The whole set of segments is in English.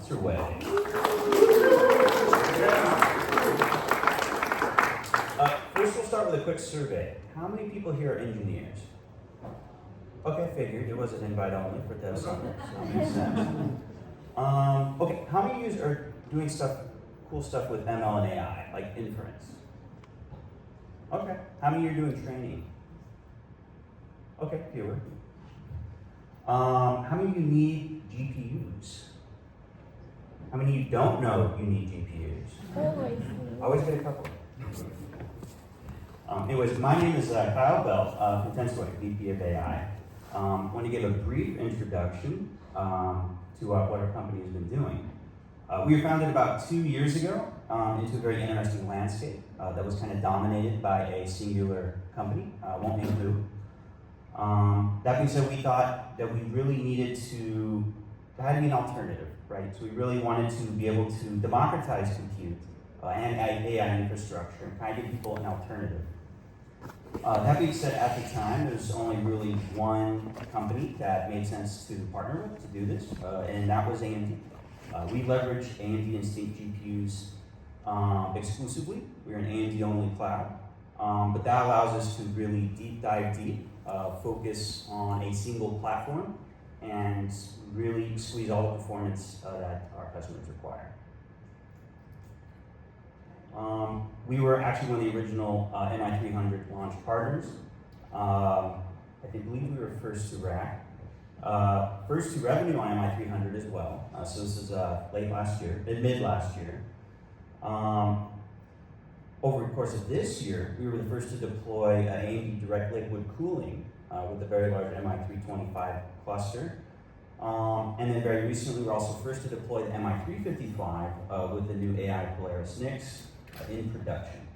sponsor way. First, we'll start with a quick survey. How many people here are engineers? Okay, figured it was an invite only for Dev Summit, so that makes sense. Okay, how many of you are doing cool stuff with ML and AI, like inference? Okay, how many of you are doing training? Okay, fewer. How many of you need GPUs? How many of you don't know you need GPUs? Always get a couple. Anyways, my name is Kyle Bell from TensorFlow, VP of AI. I want to give a brief introduction to what our company has been doing. We were founded about 2 years ago into a very interesting landscape that was kind of dominated by a singular company, won't name who. That being said, we thought that we really needed to, there had to be an alternative, right? So we really wanted to be able to democratize compute and AI infrastructure and kind of give people an alternative. That being said, at the time, there's only really one company that made sense to partner with to do this, and that was AMD. We leverage AMD Instinct GPUs exclusively. We're an AMD-only cloud, but that allows us to really dive deep, focus on a single platform, and really squeeze all the performance that our customers require. We were actually one of the original MI300 launch partners. I believe we were first to rack. First to revenue on MI300 as well. So this is mid last year. Over the course of this year, we were the first to deploy AMD direct liquid cooling with the very large MI325 cluster. And then very recently, we were also first to deploy the MI355 with the new AI Polaris NICs in production.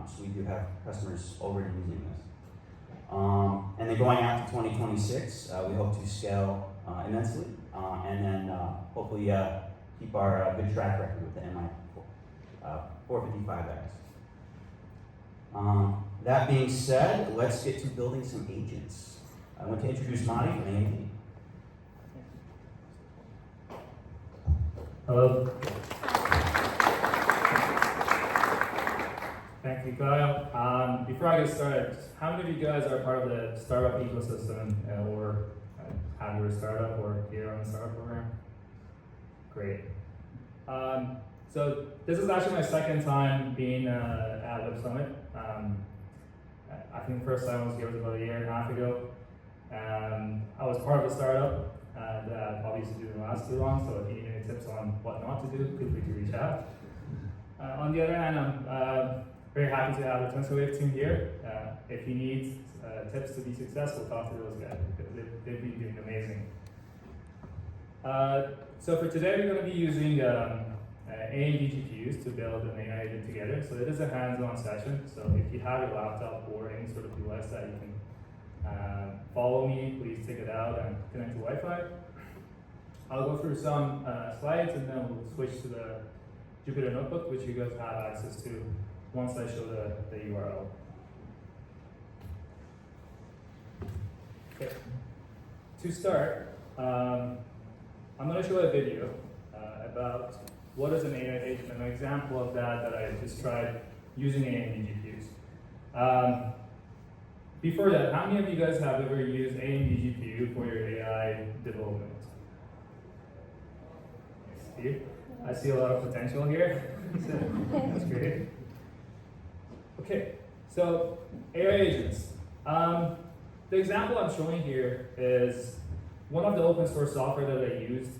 So we do have customers already using this. And then going out to 2026, we hope to scale immensely, and then hopefully keep our good track record with the MI455X. That being said, let's get to building some agents. I want to introduce Monty from AMD. Hello. Thank you, Kyle. Before I get started, how many of you guys are part of the startup ecosystem or have your startup or here on the startup program? Great. So this is actually my second time being at Web Summit. I think the first time I was here was about 1.5 years ago. I was part of the startup and obviously didn't last too long, so if you need any tips on what not to do, feel free to reach out. On the other hand, I'm very happy to have the TensorWave team here. If you need tips to be successful, talk to those guys because they've been doing amazing. So for today, we're going to be using AMD GPUs to build an AI agent together. So it is a hands-on session. So if you have your laptop or any sort of device that you can follow me, please take it out and connect to Wi-Fi. I'll go through some slides and then we'll switch to the Jupyter Notebook, which you guys have access to once I show the URL. Okay. To start, I'm going to show a video about what is an AI agent, an example of that I just tried using AMD GPUs. Before that, how many of you guys have ever used AMD GPU for your AI development? Steve? I see a lot of potential here. That's great. Okay, so AI agents. The example I'm showing here is one of the open source software that I used.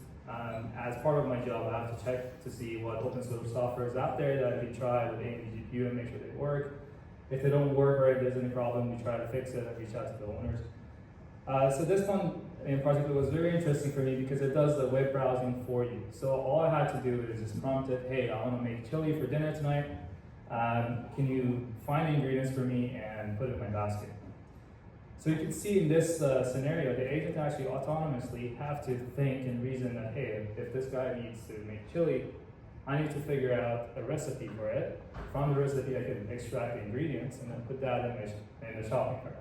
As part of my job, I have to check to see what open source software is out there that I can try with AMD GPU and make sure they work. If they don't work or if there's any problem, we try to fix it and reach out to the owners. So this one in particular was very interesting for me because it does the web browsing for you. So all I had to do is just prompt it, hey, I want to make chili for dinner tonight. Can you find the ingredients for me and put it in my basket? So you can see in this scenario, the agent actually autonomously have to think and reason that, hey, if this guy needs to make chili, I need to figure out a recipe for it. From the recipe, I can extract the ingredients and then put that in the shopping cart.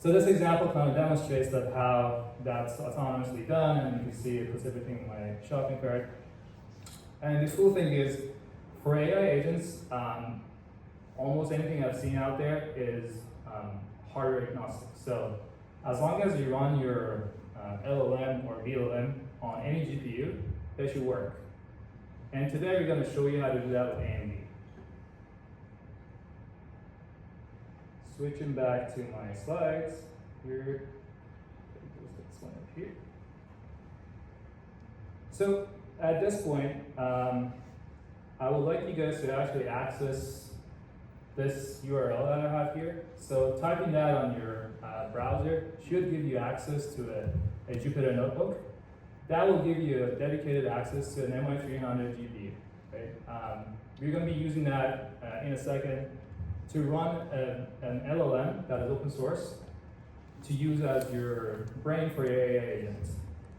So this example kind of demonstrates that how that's autonomously done, and you can see it puts everything in my shopping cart. And the cool thing is, for AI agents, almost anything I've seen out there is hardware agnostic. So as long as you run your LLM or vLLM on any GPU, they should work. And today we're going to show you how to do that with AMD. Switching back to my slides here. This one up here. So at this point, I would like you guys to actually access this URL that I have here. So typing that on your browser should give you access to a Jupyter notebook. That will give you a dedicated access to an MI300 GPU. Right? We're going to be using that in a second to run an LLM that is open source to use as your brain for your AI agents.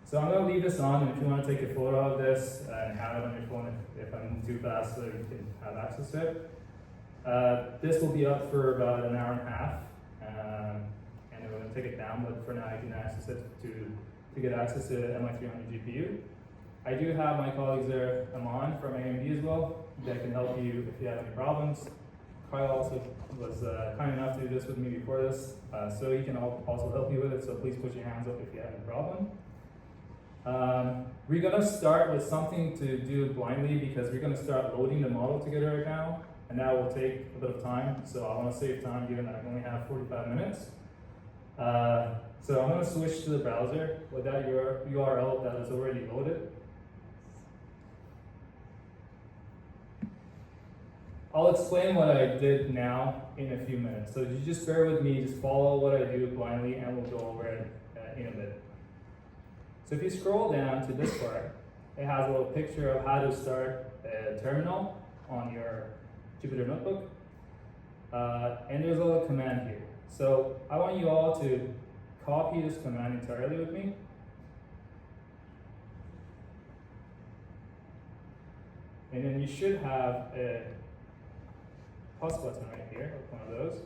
So I'm going to leave this on, and if you want to take a photo of this and have it on your phone if I move too fast so you can have access to it. This will be up for about an hour and a half, and then we're going to take it down, but for now you can access it to get access to the MI300 GPU. I do have my colleagues there, Aman from AMD as well, that can help you if you have any problems. Kyle also was kind enough to do this with me before this, so he can also help you with it, so please put your hands up if you have a problem. We're going to start with something to do blindly because we're going to start loading the model together right now, and that will take a bit of time, so I want to save time given that I only have 45 minutes. So I'm going to switch to the browser with that URL that is already loaded. I'll explain what I did now in a few minutes. So you just bear with me, just follow what I do blindly, and we'll go over it in a bit. So if you scroll down to this part, it has a little picture of how to start a terminal on your Jupyter notebook. And there's a little command here. So I want you all to copy this command entirely with me. And then you should have a plus button right here, one of those.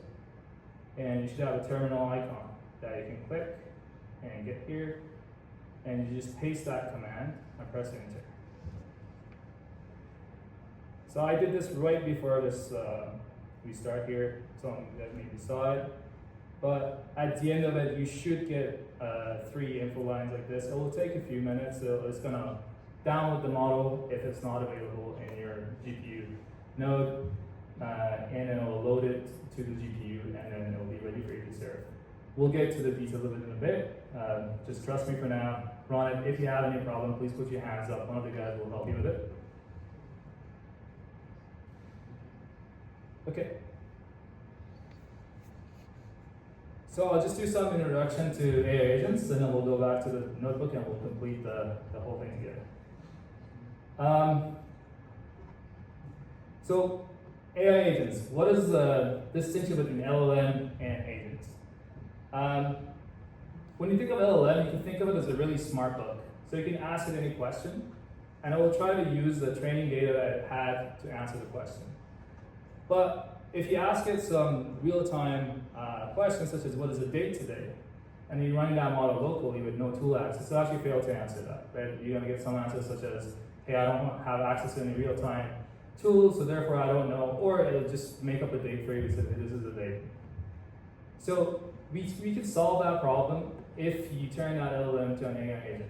And you should have a terminal icon that you can click and get here. And you just paste that command and press enter. So I did this right before this we start here, so that maybe saw it. But at the end of it, you should get 3 info lines like this. It will take a few minutes. So it's going to download the model if it's not available in your GPU node, and then it will load it to the GPU, and then it will be ready for you to serve. We'll get to the details of it in a bit. Just trust me for now. Run it. If you have any problem, please put your hands up. One of the guys will help you with it. Okay. So I'll just do some introduction to AI agents, and then we'll go back to the notebook and we'll complete the whole thing together. So AI agents, what is the distinction between LLM and agents? When you think of LLM, you can think of it as a really smart book. So you can ask it any question, and it will try to use the training data that it had to answer the question. But if you ask it some real-time questions such as what is the date today, and you're running that model locally with no tool access, it'll actually fail to answer that. Right? You're going to get some answers such as, hey, I don't have access to any real-time tools, so therefore I don't know, or it'll just make up a date for you and say, this is the date. So we can solve that problem if you turn that LLM to an AI agent.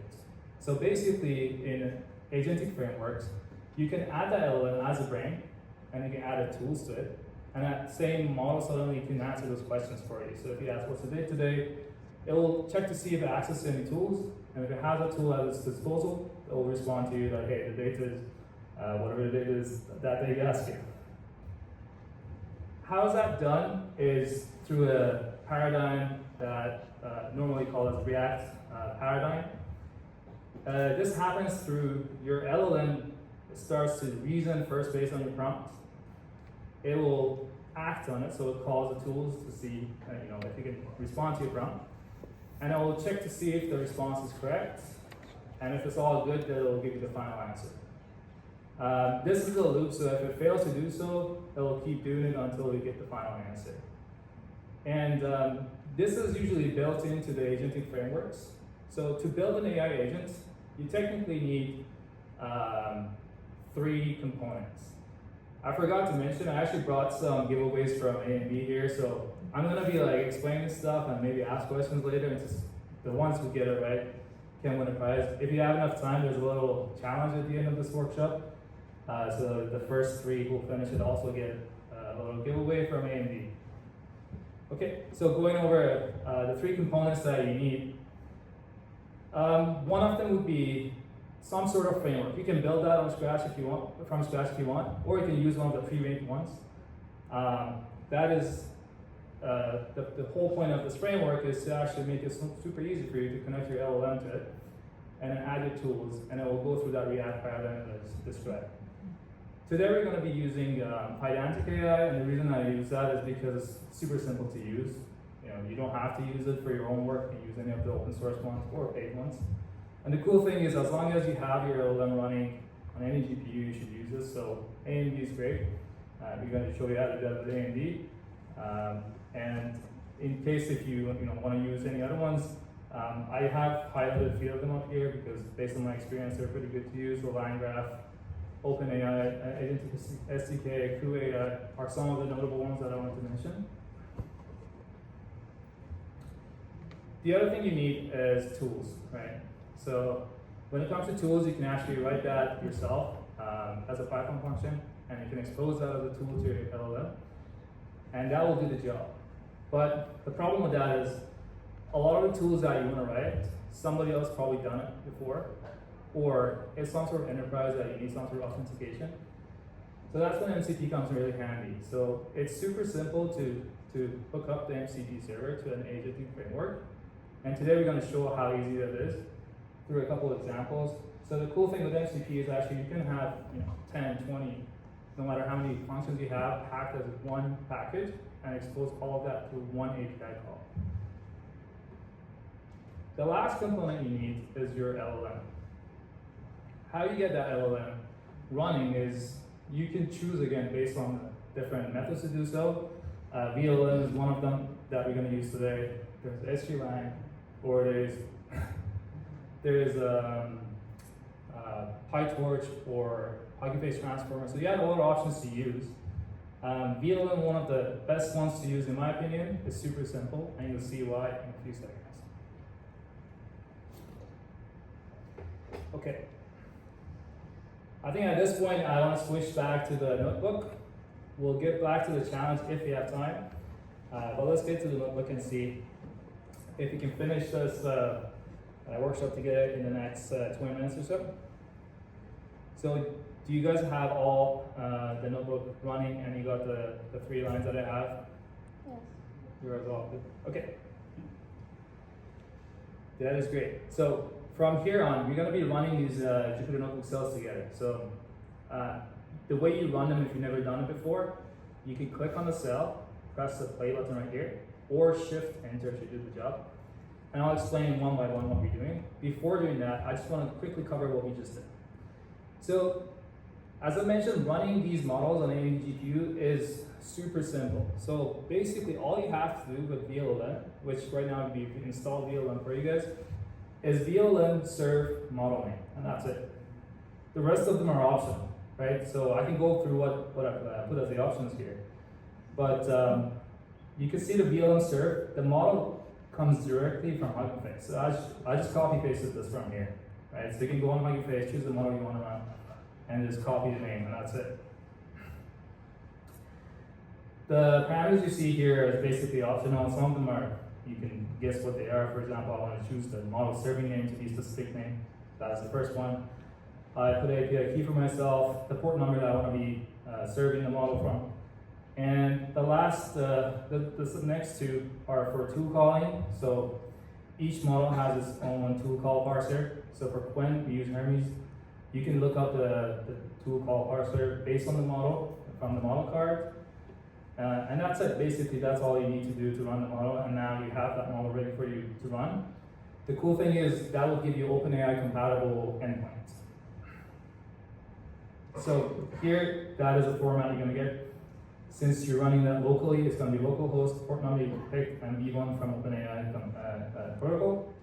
So basically, in agentic frameworks, you can add that LLM as a brain, and you can add tools to it, and that same model suddenly can answer those questions for you. So if you ask, what's the date today, it will check to see if it accesses any tools, and if it has a tool at its disposal, it will respond to you like, hey, the date is whatever the date is that they ask you. How is that done is through a paradigm that normally called as React paradigm. This happens through your LLM starts to reason first based on your prompt. It will act on it, so it calls the tools to see if it can respond to your prompt. And it will check to see if the response is correct. And if it's all good, then it will give you the final answer. This is a loop, so if it fails to do so, it will keep doing it until you get the final answer. And this is usually built into the agentic frameworks. So to build an AI agent, you technically need 3 components. I forgot to mention, I actually brought some giveaways from A and B here, so I'm gonna be like explaining stuff and maybe ask questions later, and just the ones who get it right can win a prize. If you have enough time, there's a little challenge at the end of this workshop. So the first 3 who finish it also get a little giveaway from A and B. Okay, so going over the 3 components that you need. One of them would be some sort of framework. You can build that from scratch if you want, or you can use one of the pre-made ones. That is the whole point of this framework is to actually make it super easy for you to connect your LLM to it, and then add your tools, and it will go through that React paradigm that's described. Today we're going to be using PydanticAI, and the reason I use that is because it's super simple to use. You don't have to use it for your own work. You can use any of the open source ones or paid ones. And the cool thing is, as long as you have your LLM running on any GPU, you should use this. So AMD is great. We're going to show you how to do that with AMD. And in case if you want to use any other ones, I have highlighted a few of them up here because based on my experience, they're pretty good to use. So LangGraph, OpenAI, Agentic SDK, CrewAI are some of the notable ones that I wanted to mention. The other thing you need is tools, right? So when it comes to tools, you can actually write that yourself as a Python function, and you can expose that as a tool to your LLM, and that will do the job. But the problem with that is a lot of the tools that you want to write, somebody else probably done it before, or it's some sort of enterprise that you need some sort of authentication. So that's when MCP comes really handy. So it's super simple to hook up the MCP server to an agentic framework. And today we're going to show how easy that is through a couple of examples. So the cool thing with MCP is actually you can have 10, 20, no matter how many functions you have, packed as one package and expose all of that through one API call. The last component you need is your LLM. How you get that LLM running is you can choose again based on the different methods to do so. vLLM is one of them that we're going to use today. There's SGLang, or there's PyTorch or Hugging Face Transformer. So you have a lot of options to use. vLLM, one of the best ones to use in my opinion, is super simple, and you'll see why in a few seconds. Okay. I think at this point I want to switch back to the notebook. We'll get back to the challenge if you have time. But let's get to the notebook and see if you can finish this workshop together in the next 20 minutes or so. So do you guys have all the notebook running and you got the 3 lines that I have? Yes. You're all good. Okay. That is great. So from here on, we're going to be running these Jupyter Notebook cells together. So the way you run them, if you've never done it before, you can click on the cell, press the play button right here, or shift enter to do the job. And I'll explain one by one what we're doing. Before doing that, I just want to quickly cover what we just did. So as I mentioned, running these models on any GPU is super simple. So basically all you have to do with vLLM, which right now would be install vLLM for you guys, is vLLM serve model name, and that's it. The rest of them are optional, right? So I can go through what I put as the options here. But you can see the vLLM serve, the model comes directly from Hugging Face. So I just copy pasted this from here, right? So you can go on Hugging Face, choose the model you want to run, and just copy the name, and that's it. The parameters you see here is basically optional. Some of them are, you can guess what they are. For example, I want to choose the model serving name to be a specific name. That's the first one. I put an API key for myself, the port number that I want to be serving the model from. And the last, the next 2 are for tool calling. So each model has its own tool call parser. So for Qwen, we use Hermes. You can look up the tool call parser based on the model, from the model card. And that's it. Basically, that's all you need to do to run the model. And now you have that model ready for you to run. The cool thing is that will give you OpenAI compatible endpoints. So here, that is the format you're going to get. Since you're running that locally, it's going to be localhost port number you can pick and v1 from OpenAI protocol.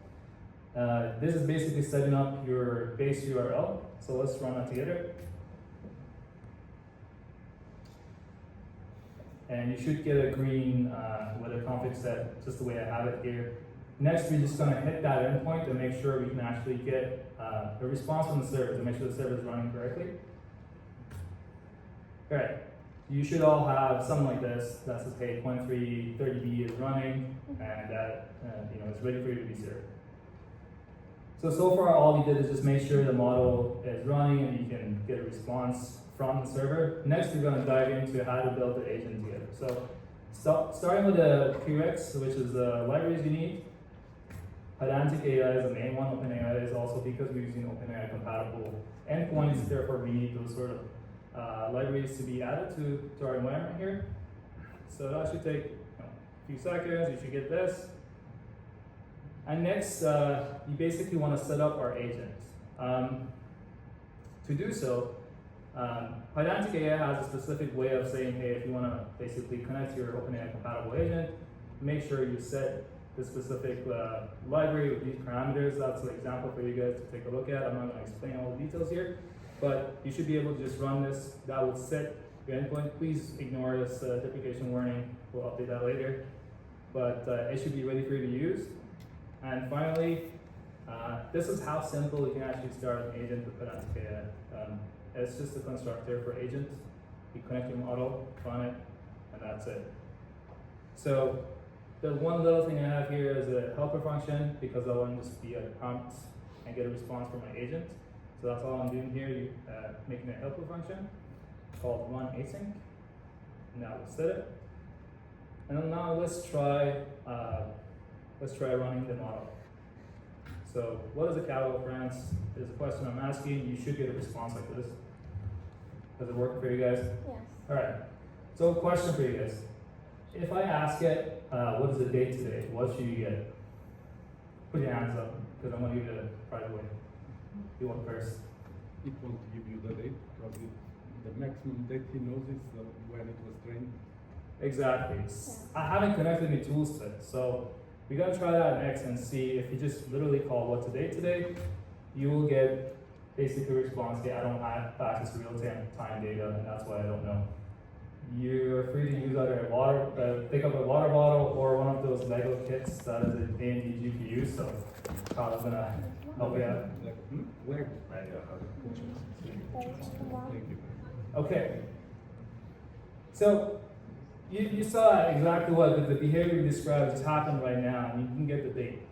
This is basically setting up your base URL. So let's run that together. And you should get a green with a config set, just the way I have it here. Next, we're just going to hit that endpoint to make sure we can actually get a response from the server to make sure the server is running correctly. All right, you should all have something like this that says, hey, 0.330B is running, and that it's ready for you to be served. So far, all we did is just make sure the model is running and you can get a response from the server. Next, we're going to dive into how to build the agent together. So, starting with the prereqs, which is the libraries you need. PydanticAI is the main one. OpenAI is also because we're using OpenAI compatible endpoints. Therefore, we need those sort of libraries to be added to our environment here. So that should take a few seconds. You should get this. And next, you basically want to set up our agent. To do so, PydanticAI has a specific way of saying, hey, if you want to basically connect to your OpenAI compatible agent, make sure you set the specific library with these parameters. That's an example for you guys to take a look at. I'm not going to explain all the details here, but you should be able to just run this. That will set your endpoint. Please ignore this deprecation warning. We'll update that later. But it should be ready for you to use. And finally, this is how simple you can actually start an agent with PydanticAI. It's just a constructor for agent. You connect your model, run it, and that's it. So the one little thing I have here is a helper function because I want to just be a prompt and get a response from my agent. So that's all I'm doing here, making a helper function called run async. Now we'll set it. And then now let's try running the model. So what is a cattle reference is a question I'm asking. You should get a response like this. Does it work for you guys? Yes. All right. So question for you guys. If I ask it, what is the date today? What should you get? Put your hands up, because I'm going to give you the right way. You want first? It won't give you the date, because the maximum date he knows is when it was trained. Exactly. I haven't connected any tools to it, so we're going to try that next and see if you just literally call what's the date today, you will get basically a response, hey, I don't have access to real-time data, and that's why I don't know. You're free to use either pick up a water bottle or one of those Lego kits that is an AMD GPU, so Kyle's going to help you out. Where? Thank you. Okay. So you saw exactly what the behavior you described has happened right now, and you can get the date.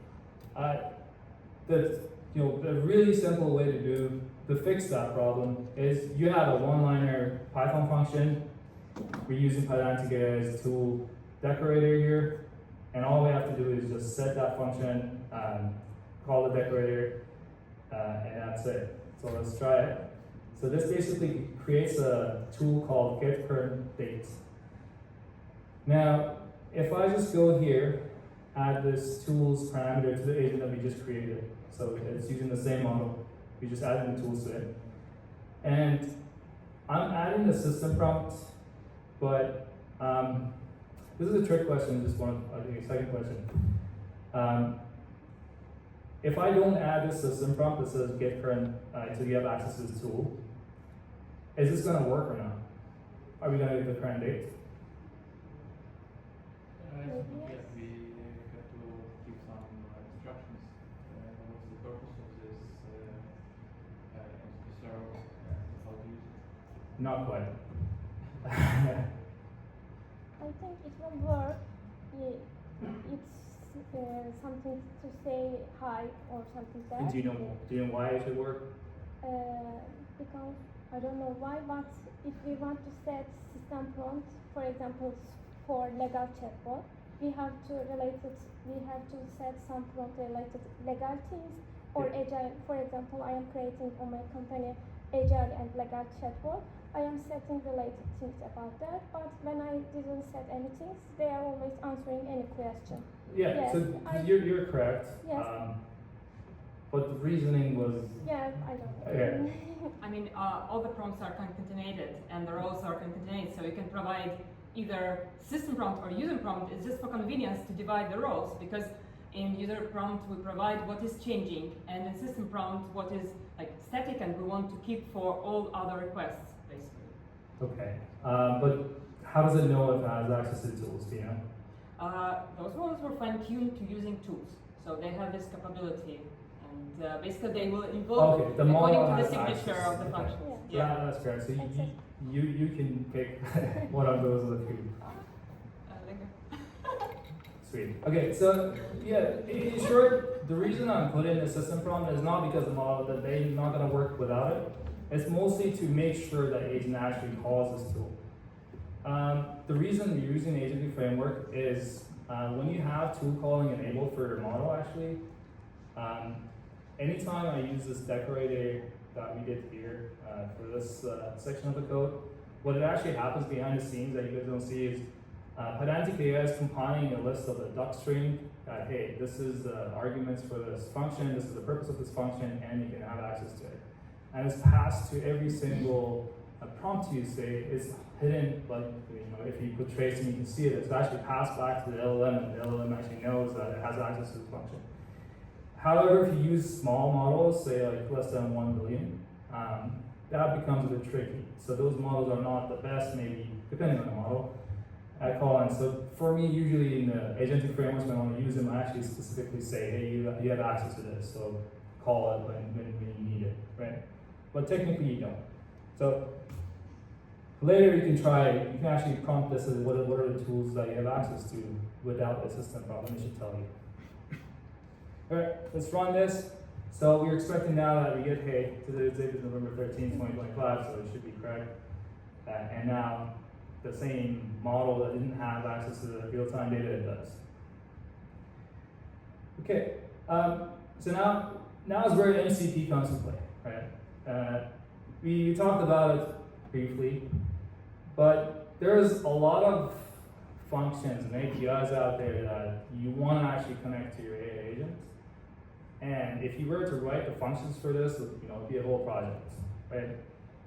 The really simple way to fix that problem is you have a one-liner Python function. We're using PydanticAI's tool decorator here, and all we have to do is just set that function, call the decorator, and that's it. So let's try it. So this basically creates a tool called getCurrentDate. Now, if I just go here, add this tools parameter to the agent that we just created. So it's using the same model. We just added the tools to it. And I'm adding the system prompt, but this is a trick question, just one, I think, a second question. If I don't add the system prompt that says get current, so you have access to this tool, is this going to work or not? Are we going to get the current date? Yes, we have to give some instructions. What's the purpose of this entity server and how to use it? Not quite. I think it will work. It's something to say hi or something like that. Do you know why it should work? Because I don't know why, but if we want to set system prompt, for example, for legal chatbot, we have to set some prompt related legal things or agile. For example, I am creating on my company agile and legal chatbot. I am setting related things about that, but when I didn't set anything, they are always answering any question. Yeah, Yes, so you're correct. Yes. But the reasoning was. Yeah, I don't know. Okay. I mean, all the prompts are concatenated and the rows are concatenated, so you can provide either system prompt or user prompt is just for convenience to divide the roles, because in user prompt we provide what is changing, and in system prompt what is like static and we want to keep for all other requests, basically. Okay, but how does it know if it has access to tools, do you know? Those roles were fine-tuned to using tools, so they have this capability, and basically they will invoke Okay, the model according to the has signature access, of the okay. function. Yeah. Yeah, that's fair. So Makes sense. you can pick one of those of the two. Sweet. Okay, so yeah, in short, the reason I'm putting the system prompt is not because the model that they're not going to work without it. It's mostly to make sure that agent actually calls this tool. The reason we're using the agentic framework is when you have tool calling enabled for your model, actually, anytime I use this decorator that we did here for this section of the code, what it actually happens behind the scenes that you guys don't see is PydanticAI is compiling a list of the duck string that, hey, this is the arguments for this function, this is the purpose of this function, and you can have access to it. And it's passed to every single prompt you say is hidden, like, you know, if you put trace and you can see it, it's actually passed back to the LLM, and the LLM actually knows that it has access to the function. However, if you use small models, say like less than 1 billion, that becomes a bit tricky. So those models are not the best, maybe, depending on the model, at calling. So for me, usually in the agentic frameworks, when I want to use them, I actually specifically say, hey, you have access to this, so call it when you need it, right? But technically you don't. So later you can try, you can actually prompt this as what are the tools that you have access to without the system problem, it should tell you. All right, let's run this. So we're expecting now that we get, hey, today's date is November 13, 2025, so it should be correct. And now the same model that didn't have access to the real-time data, it does. Okay, so now is where MCP comes to play, right? We talked about it briefly, but there's a lot of functions and APIs out there that you want to actually connect to your AI agents. And if you were to write the functions for this, it'd be a whole project, right?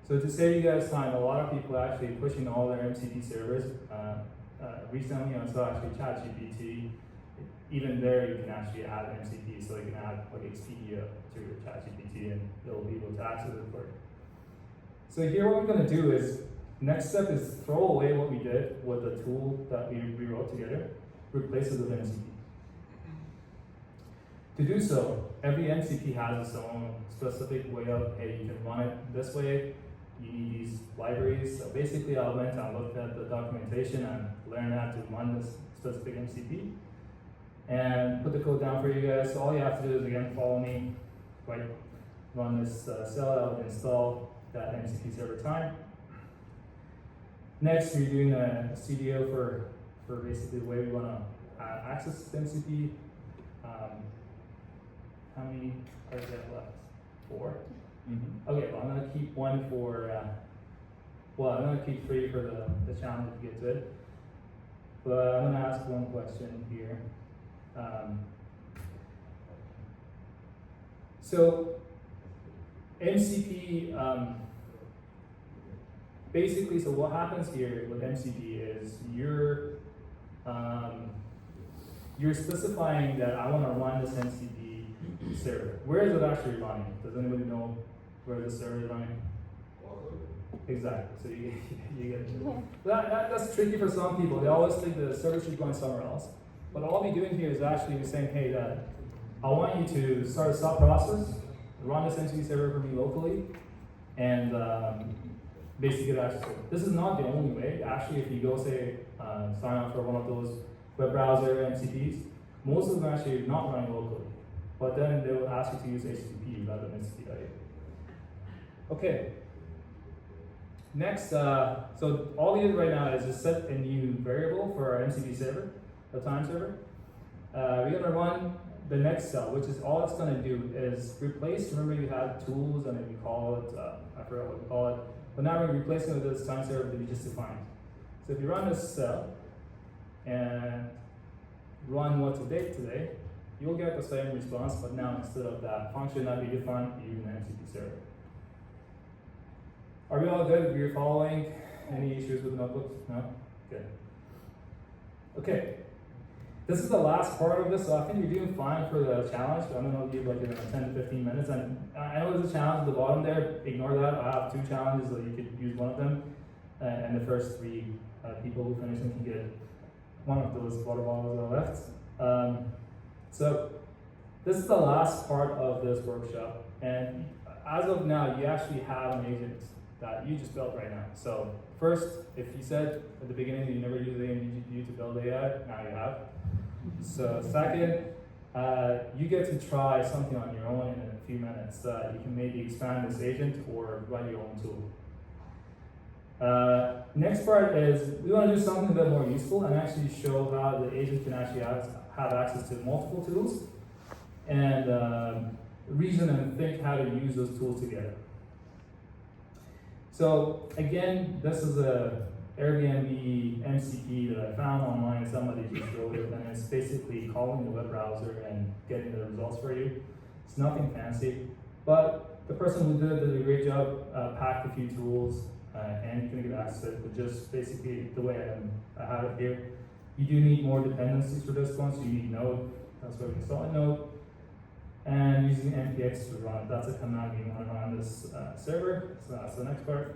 So to save you guys time, a lot of people are actually pushing all their MCP servers. Recently, I saw actually ChatGPT. Even there, you can actually add MCP, so you can add like Expedia to your ChatGPT, and it'll be able to access it for you. So here, what we're going to do is, next step is throw away what we did with the tool that we wrote together, replace it with MCP. To do so, every MCP has its own specific way of, hey, you can run it this way, you need these libraries. So basically I went and looked at the documentation and learned how to run this specific MCP and put the code down for you guys. So all you have to do is, again, follow me, right, run this cell, I would install that MCP server time. Next, we're doing a CDO for basically the way we want to access the MCP. How many cards do I have left? 4? Mm-hmm. Okay, well, I'm going to keep one for, I'm going to keep 3 for the challenge to get to it. But I'm going to ask one question here. So, MCP, basically, so what happens here with MCP is you're specifying that I want to run this MCP server. Where is it actually running? Does anybody know where the server is running? Exactly. So you get it. Yeah. That's tricky for some people. They always think the server should run somewhere else. But all we're doing here is actually saying, hey, that I want you to start a sub process, run this MCP server for me locally, and basically get access to it. This is not the only way. Actually, if you go say sign up for one of those web browser MCPs, most of them actually are not running locally. But then they will ask you to use HTTP rather than HTTP. Okay. Next, so all we did right now is just set a new variable for our MCP server, the time server. We're gonna run the next cell, which is all it's gonna do is replace. Remember, you had tools and then we call it. I forgot what we call it. But now we're replacing it with this time server that we just defined. So if you run this cell and run what's the date today, you'll get the same response, but now instead of that function that we defined, you're using an MCP server. Are we all good? We're following? Any issues with the notebooks? No? Good. Okay. This is the last part of this, so I think you're doing fine for the challenge. I'm gonna give like 10 to 15 minutes, and I know there's a challenge at the bottom there. Ignore that. I have 2 challenges, so you could use one of them, and the first 3 people who finish them can get one of those water bottles that are left. So this is the last part of this workshop, and as of now, you actually have an agent that you just built right now. So first, if you said at the beginning that you never used AMD GPU to build AI, now you have. So second, you get to try something on your own in a few minutes. You can maybe expand this agent or write your own tool. Next part is we want to do something a bit more useful and actually show how the agent can actually have access to multiple tools and reason and think how to use those tools together. So again, this is a Airbnb MCP that I found online. Somebody just wrote it, and it's basically calling the web browser and getting the results for you. It's nothing fancy, but the person who did a great job, packed a few tools, and you can get access to it, but just basically the way I have it here. You do need more dependencies for this one, so you need Node. That's why we install a Node. And using npx to run it. That's a command you want to run on this server. So that's the next part.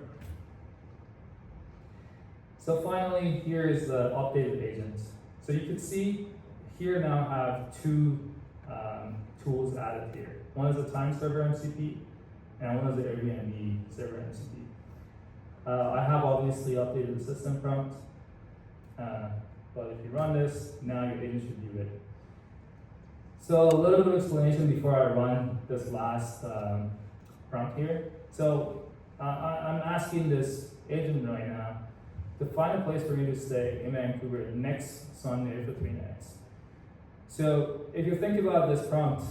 So finally, here is the updated agent. So you can see here now have 2 tools added here. One is the time server MCP, and one is the Airbnb server MCP. I have obviously updated the system prompt, but if you run this, now your agent should be ready. So a little bit of explanation before I run this last prompt here. So I'm asking this agent right now to find a place for me to stay in Vancouver next Sunday for 3 nights. So if you think about this prompt,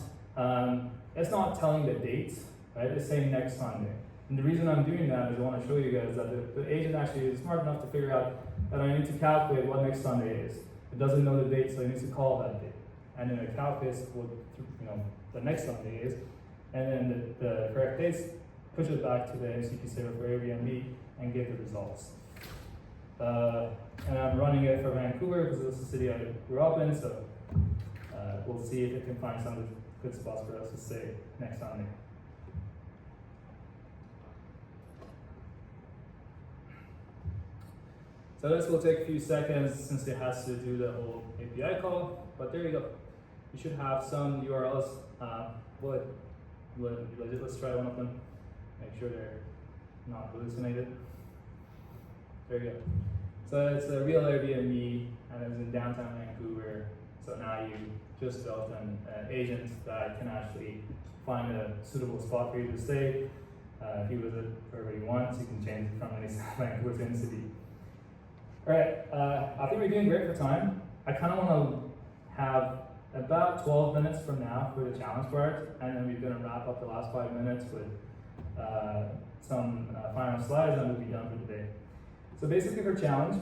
it's not telling the date, right? It's saying next Sunday. And the reason I'm doing that is I want to show you guys that the agent actually is smart enough to figure out that I need to calculate what next Sunday is. It doesn't know the date, so it needs to call that date. And then it calculates what the next Sunday is, and then the correct dates, push it back to the MCP server for Airbnb and get the results. And I'm running it for Vancouver because this is the city I grew up in, so we'll see if it can find some good spots for us to stay next Sunday. So this will take a few seconds since it has to do the whole API call, but there you go. You should have some URLs. Let's try one of them. Make sure they're not hallucinated. There you go. So it's a real Airbnb, and it's in downtown Vancouver. So now you just built an agent that can actually find a suitable spot for you to stay. If you visit wherever you want, you can change it from any Vancouver to any city. All right, I think we're doing great for time. I kind of want to have about 12 minutes from now for the challenge part, and then we're going to wrap up the last 5 minutes with some final slides, and we'll be done for today. So basically for challenge,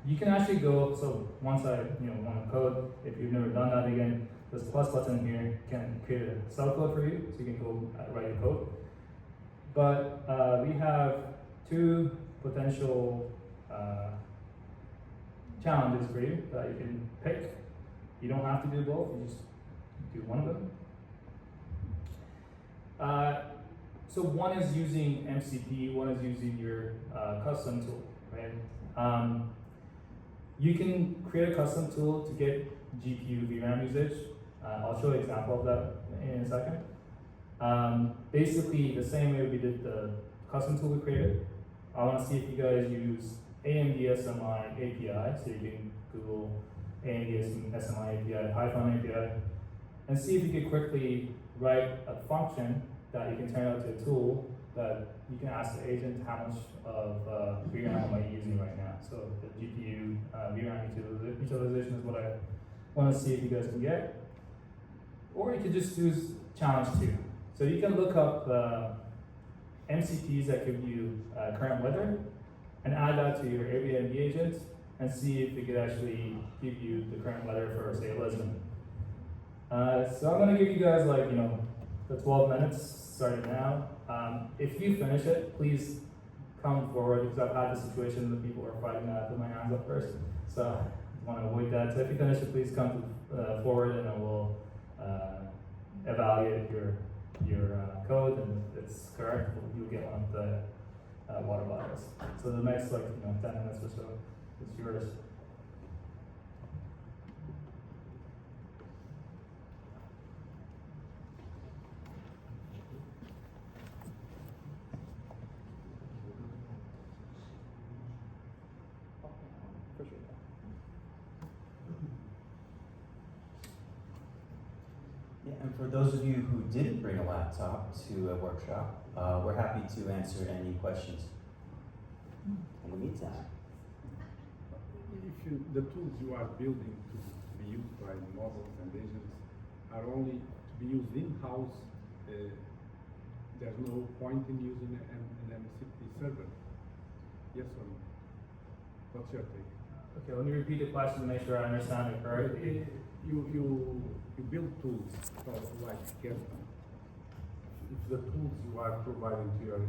you can actually go, so once I want to code, if you've never done that again, this plus button here can create a cell code for you, so you can go write your code. But we have 2 potential challenges for you that you can pick. You don't have to do both, you just do one of them. So one is using MCP, one is using your custom tool, right? You can create a custom tool to get GPU VRAM usage. I'll show you an example of that in a second. Basically, the same way we did the custom tool we created. I want to see if you guys use AMD SMI API, so you can Google AMD SMI API, Python API, and see if you can quickly write a function that you can turn out to a tool that you can ask the agent how much of VRAM am I using right now. So the GPU VRAM utilization is what I want to see if you guys can get. Or you could just use challenge 2. So you can look up MCPs that give you current weather and add that to your Airbnb agent and see if it could actually give you the current weather for, say, Lisbon. So I'm going to give you guys the 12 minutes starting now. If you finish it, please come forward because I've had the situation that people are fighting that I put my hands up first. So I want to avoid that. So if you finish it, please come forward and then we'll evaluate your code, and if it's correct, you'll get one of the water bottles. So the next 10 minutes or so is yours. Yeah, and for those of you who didn't bring a laptop to a workshop, we're happy to answer any questions. In the meantime, If the tools you are building to be used by models and agents are only to be used in-house, there's no point in using an MCP server. Yes or no? What's your take? Okay, let me repeat the question to make sure I understand it correctly. You build tools like Kepler. If the tools you are providing to your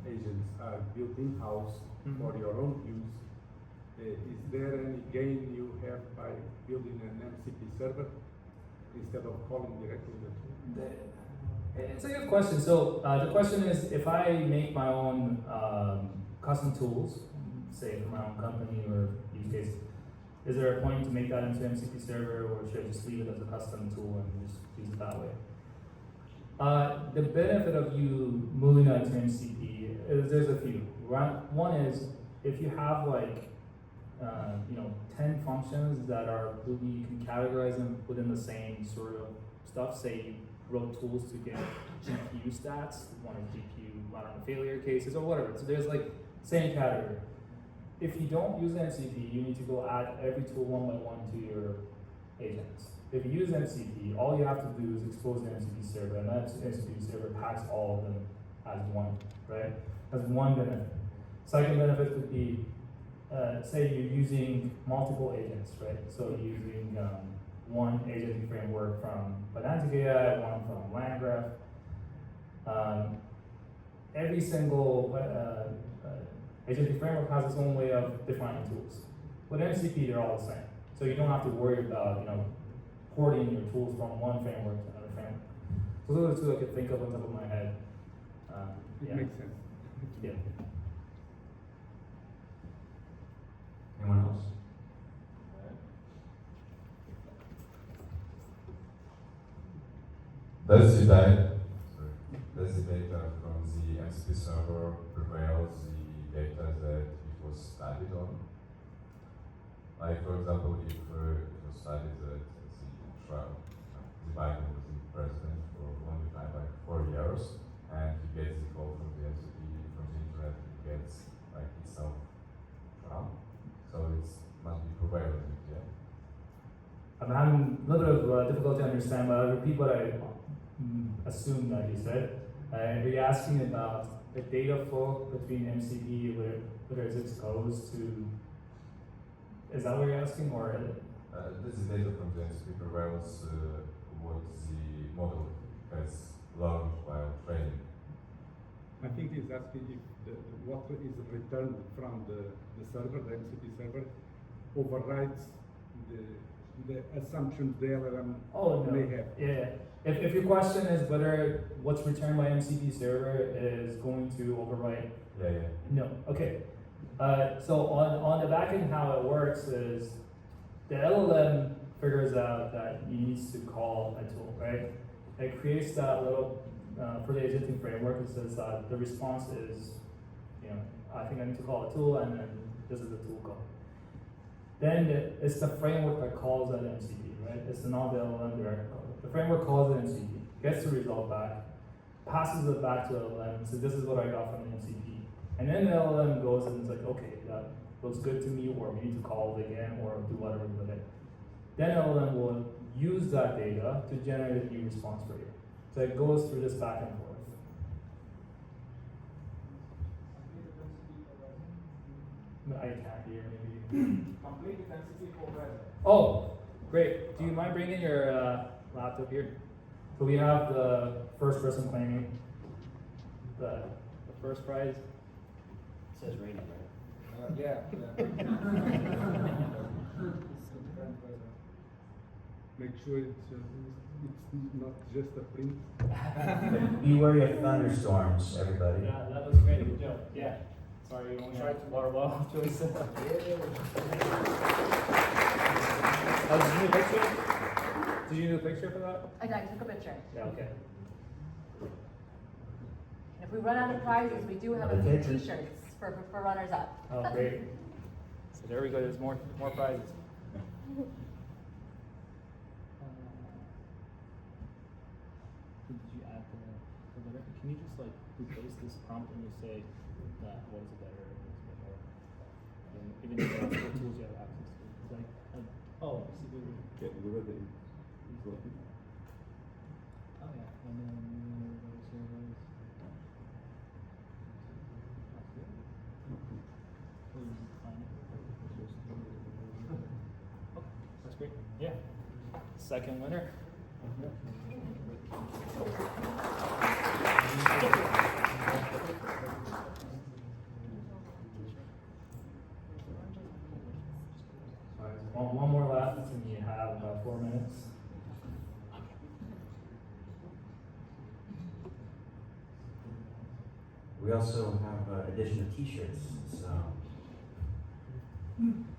agents are built in-house for your own use, is there any gain you have by building an MCP server instead of calling directly the tool? It's a good question. So the question is, if I make my own custom tools, say for my own company or use case, is there a point to make that into MCP server, or should I just leave it as a custom tool and just use it that way? The benefit of you moving that to MCP is there's a few. One is if you have 10 functions that are really, you can categorize them within the same sort of stuff. Say you wrote tools to get GPU stats, one is GPU, failure cases or whatever. So there's same category. If you don't use MCP, you need to go add every tool one by one to your agents. If you use MCP, all you have to do is expose the MCP server, and that MCP server packs all of them as one, right? That's one benefit. Second benefit would be, say you're using multiple agents, right? So you're using one agentic framework from PydanticAI, one from LangGraph. Every single agentic framework has its own way of defining tools. With MCP, they're all the same. So you don't have to worry about, porting your tools from one framework to another framework. So those are the two I could think of on top of my head. It makes sense. Yeah. anyone else? Does the data from the MCP server prevails the data that it was studied on? Like, for example, if it was studied that the Biden was the president for a long time, like 4 years, and he gets the call from the MCP, from the internet, he gets itself Trump. So it must be prevalent, yeah? I'm having a little bit of difficulty to understand, but I'll repeat what I assumed that you said. Are you asking about the data flow between MCP, whether it's exposed to, is that what you're asking, or? This is data from the MCP prevails what the model has learned while training. I think he's asking if what is returned from the server, the MCP server, overrides the assumptions the LLM may have. Yeah. If your question is whether what's returned by MCP server is going to overwrite, Yeah. no. Okay. So on the back end, how it works is the LLM figures out that it needs to call a tool, right? It creates that little for the agentic framework. It says that the response is, I think I need to call a tool, and then this is the tool call. Then it's the framework that calls that MCP, right? It's not the LLM direct call. The framework calls the MCP, gets the result back, passes it back to the LLM, says this is what I got from the MCP. And then the LLM goes and it's like, okay, that looks good to me, or we need to call it again, or do whatever with it. Then LLM will use that data to generate a new response for you. So it goes through this back and forth. I can't hear maybe. Complete MCP for web. Oh, great. Do you mind bringing your laptop here? So we have the first person claiming the first prize. says raining, right? Yeah. Make sure it's not just a print. Be wary of thunderstorms, everybody. Yeah, that was great. Good job. Yeah. Sorry, you want to try to water ball choice. Did you need a picture? Did you need a picture for that? I took a picture. Yeah, okay. And if we run out of prizes, we do have a few t-shirts for runners up. Oh, great. So there we go. There's more prizes. Did you add the letter? Can you just like replace this prompt and you say that what is it better, what is it more? And even if that's what tools you have access to. It's like, oh, I see. Get rid of the Oh yeah, and then That's great. Yeah. Second winner. One more left, and you have about 4 minutes. We also have addition of t-shirts, so.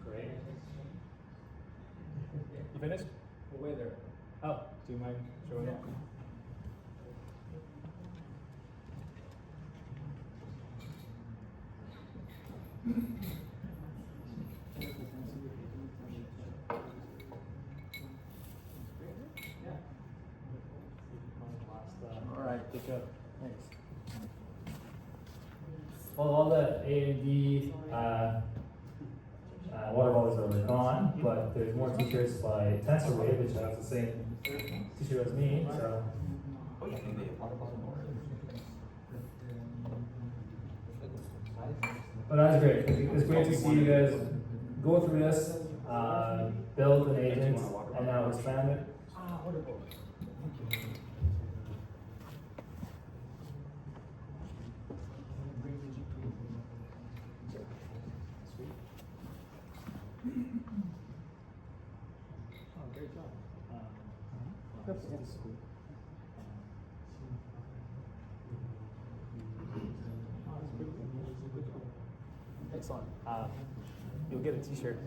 Great. You finished? We'll wait there. Oh, do you mind showing up? All right, good job. Thanks. Well, all the A and D water bottles are gone, but there's more t-shirts by TensorWave, which has the same t-shirt as me. So. Oh yeah, maybe a water bottle more. But that's great. It's great to see you guys go through this, build an agent, and now expand it. oh, great job. Yep. This is cool. Excellent. You'll get a t-shirt.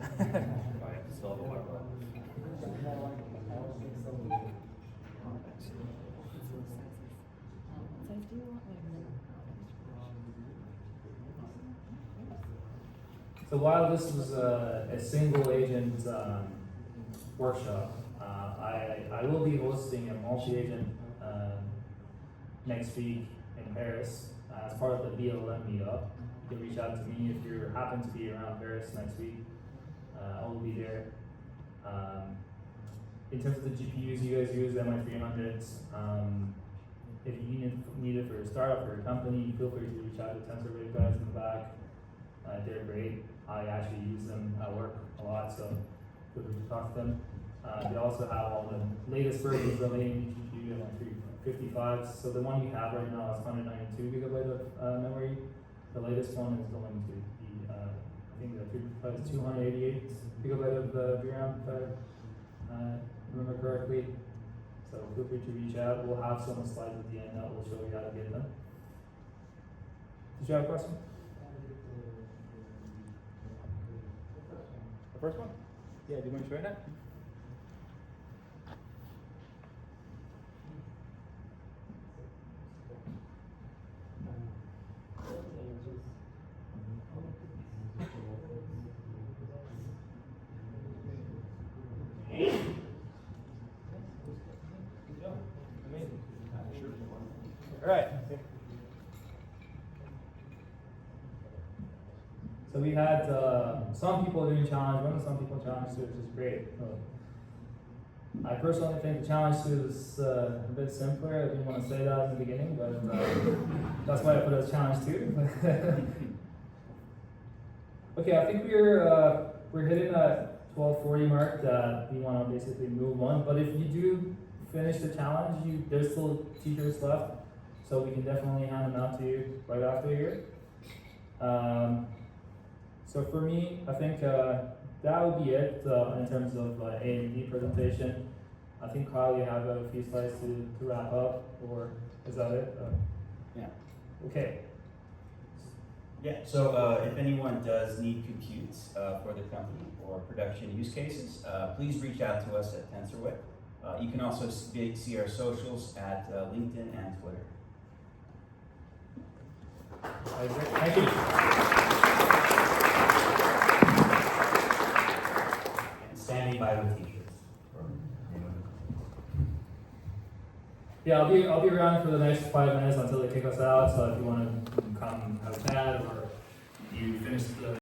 So while this was a single agent workshop, I will be hosting a multi-agent next week in Paris as part of the vLLM meetup. You can reach out to me if you happen to be around Paris next week. I will be there. In terms of the GPUs you guys use, MI300s. If you need it for your startup or your company, feel free to reach out to TensorWave guys in the back. They're great. I actually use them at work a lot, so feel free to talk to them. They also have all the latest versions of AMD GPU, MI355s. So the one you have right now is 192 gigabyte of memory. The latest one is going to be, I think the 355 is 288 gigabyte of VRAM, if I remember correctly. So feel free to reach out. We'll have some slides at the end that will show you how to get them. Did you have a question? The first one? Yeah, do you mind showing that? Amazing. All right. So we had some people doing challenge one, some people challenge two, which is great. I personally think the challenge two is a bit simpler. I didn't want to say that in the beginning, but that's why I put it as challenge two. Okay, I think we're hitting that 12:40 mark that we want to basically move on. But if you do finish the challenge, there's still t-shirts left, so we can definitely hand them out to you right after here. So for me, I think that would be it in terms of A&D presentation. I think Kyle, you have a few slides to wrap up, or is that it? Yeah. Okay. Yeah, so if anyone does need compute for the company or production use cases, please reach out to us at TensorWhip. You can also see our socials at LinkedIn and Twitter. Thank you. And standing by with t-shirts. Yeah, I'll be around for the next 5 minutes until they kick us out. So if you want to come have a chat or you finish the